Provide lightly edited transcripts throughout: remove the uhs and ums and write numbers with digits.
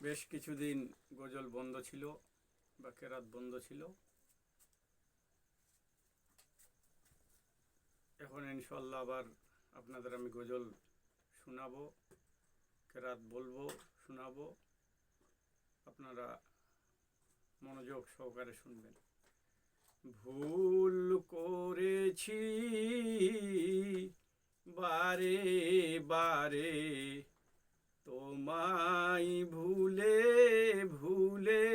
বেশ কিছুদিন গজল বন্ধ ছিল বা কেরাত বন্ধ ছিল। এখন ইনশাল্লাহ আবার আপনাদের আমি গজল শোনাবো, কেরাত বলবো, শোনাবো। আপনারা মনোযোগ সহকারে শুনবেন। ভুল করেছি বারে বারে তোমায় ভুলে ভুলে,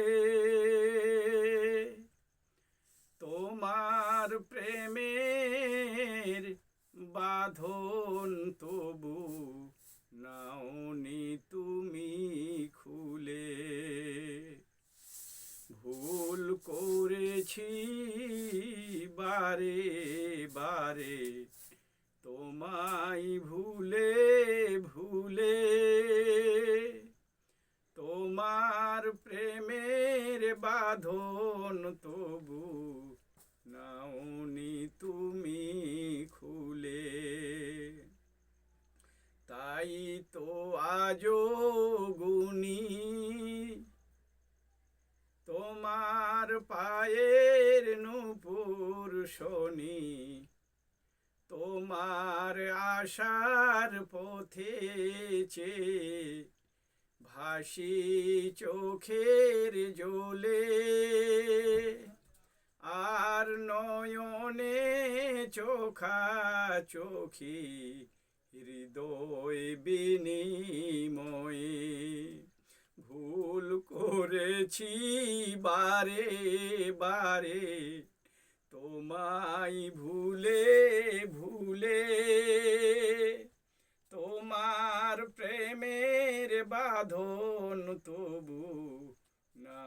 তোমার প্রেমের বাঁধন তবু নাওনি তুমি খুলে। ভুল করেছি বারে বারে তোমায় ভুলে ভুলে, তোমার প্রেমের বাঁধন তবু নাওনি তুমি খুলে। তাই তো আজও গুনি তোমার পায়ের নূপুর শনি, তোমার আশার পথে চেয়ে ভাসি চোখের জলে। আর নয়নে চোখা চোখি হৃদয় বিনিময়ে, ভুল করেছি বারে বারে তোমায় ভুলে ভুলে, তোমার প্রেমের বাঁধন তবু না